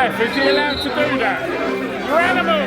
Ref, is he allowed to do that? You're animal!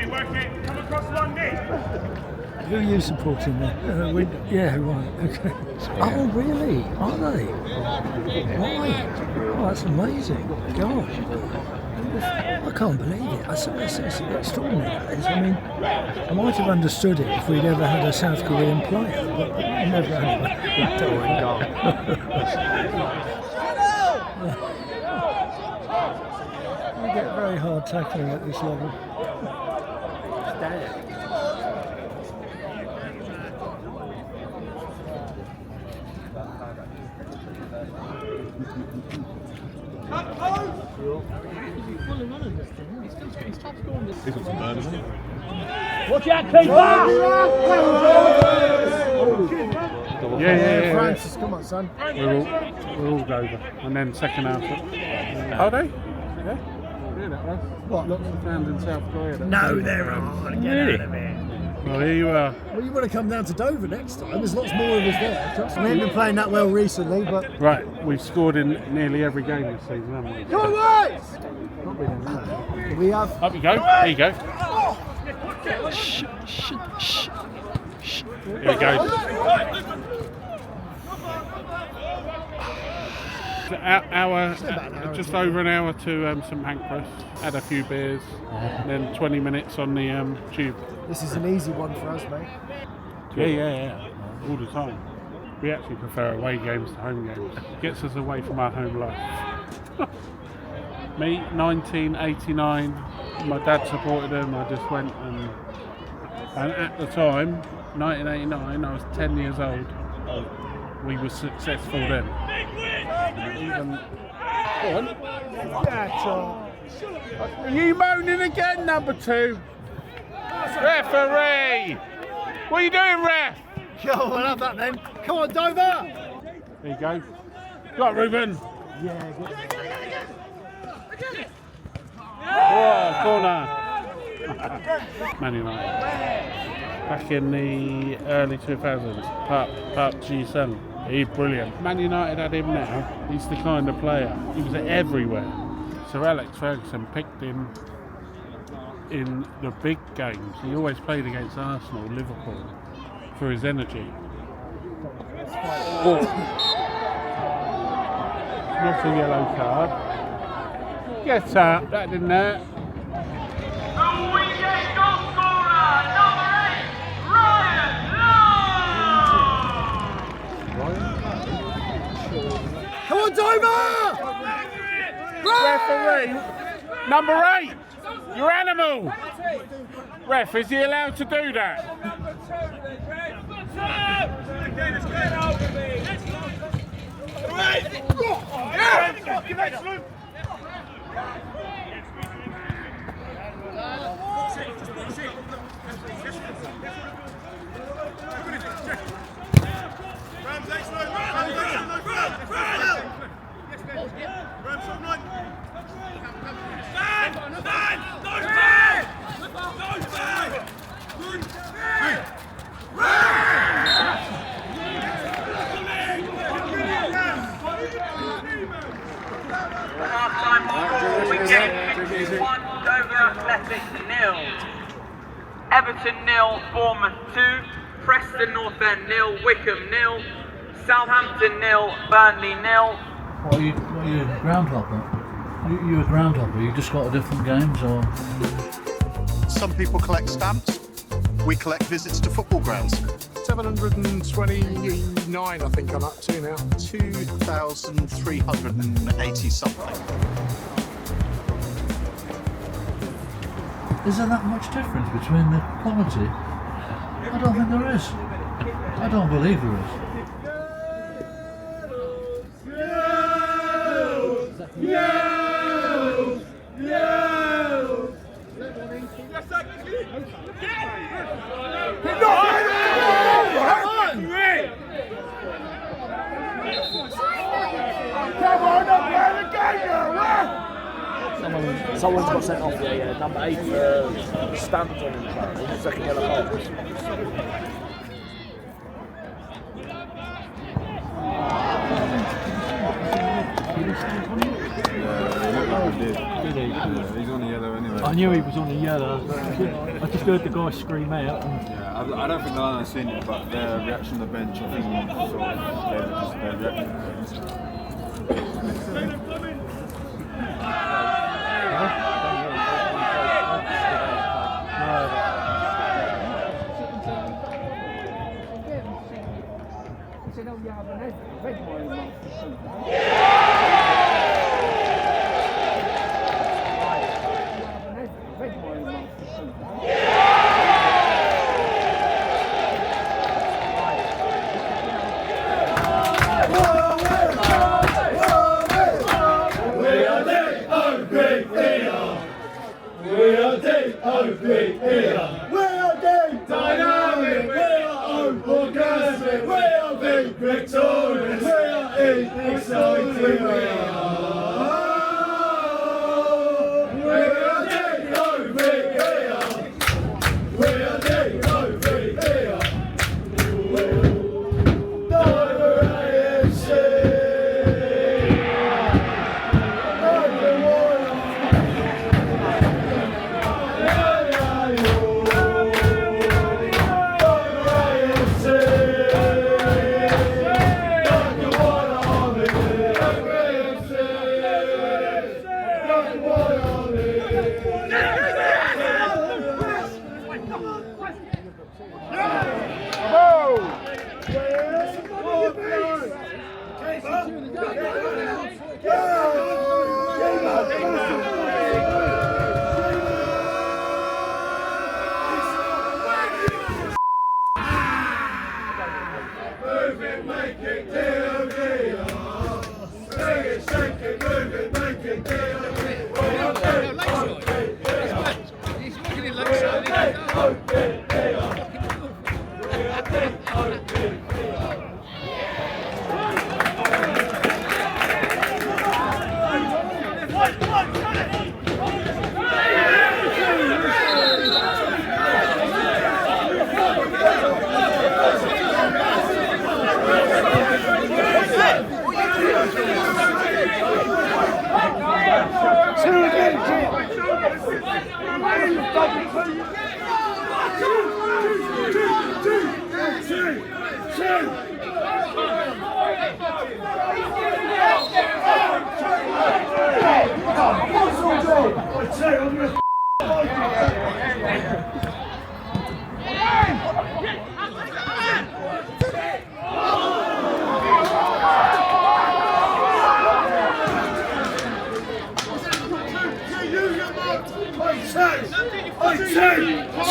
Work it. Come across one knee. Who are you supporting there? Yeah, right, okay. Oh, really? Are they? Why? Oh, that's amazing. Gosh. I can't believe it. It's extraordinary. I mean, I might have understood it if we'd ever had a South Korean player, but never You get very hard tackling at this level. Watch out, keeper! Yeah. Francis, come on, son. We're all over. And then second half. Are they? Yeah? Yeah, that was. What? Look. Found in South Korea. No, they're on. Get out of here. Well, here you are. Well, you want to come down to Dover next time. There's lots more of us there. Trust me. We haven't been playing that well recently, but... Right, we've scored in nearly every game this season, haven't we? Go away! We have... Up you go. There you go. Here we go. Just over an hour to St Pancras. Had a few beers, then 20 minutes on the tube. This is an easy one for us, mate. Yeah. All the time. We actually prefer away games to home games. Gets us away from our home life. Me, 1989. My dad supported them. I just went and at the time, 1989, I was 10 years old. We were successful then. Are you moaning again, number 2? Referee! What are you doing, ref? Go on, have that then. Come on, Dover! There you go. Got Ruben. Yeah, good. Oh, corner. Man United. Back in the early 2000s. Park Ji-sung. He's brilliant. Man United had him now. He's the kind of player. He was everywhere. Sir Alex Ferguson picked him in the big games. He always played against Arsenal, Liverpool, for his energy. Oh. Not a yellow card. Get out, that didn't hurt. Come on, Dover! Referee, number 8, you animal! Ref, is he allowed to do that? Half-time score, we get 1, Dover Athletic 0. Everton 0, Bournemouth 2, Preston North End 0, Wickham 0, Southampton 0, Burnley 0. What are you, a groundhopper? You a groundhopper? You just got different games, or? Some people collect stamps. We collect visits to football grounds. 729, I think I'm up to now. 2,380 something. Is there that much difference between the quality? I don't think there is. I don't believe there is. Someone's got sent off, yeah. Number 8 stamped on him, apparently. Second yellow card. He's on the yellow anyway. I knew he was on the yellow. I just heard the guy scream out. Yeah, I don't think Lallana's seen it, but their reaction on the bench, I think, sort of, they're reacting.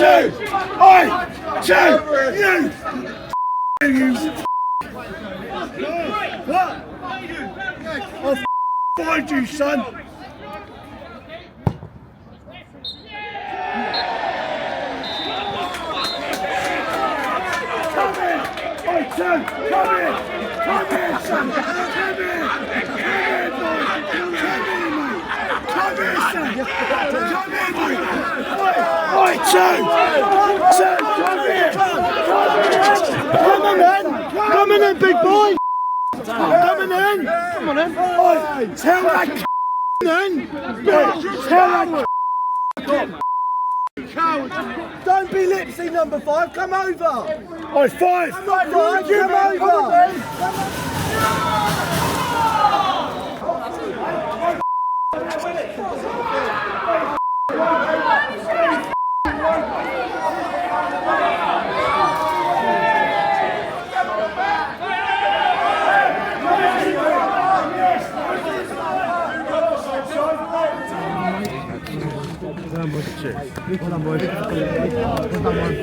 two! Oi! Two! You! What? I'll find you, son! Come in! Oi, two! Come in! Come here, son! Come here! Come here, boy! Come here, mate! Come here, son! Come here, mate! Oi, two! Two! Come here! Come on, then! Come on, then, big boy! Come on, then! Come on, then! Oi! Tell that then! Tell that coward! Don't be lipsy, number 5. Come over! Oi, 5! Come over! Come over! Well done, boys. Well done, one.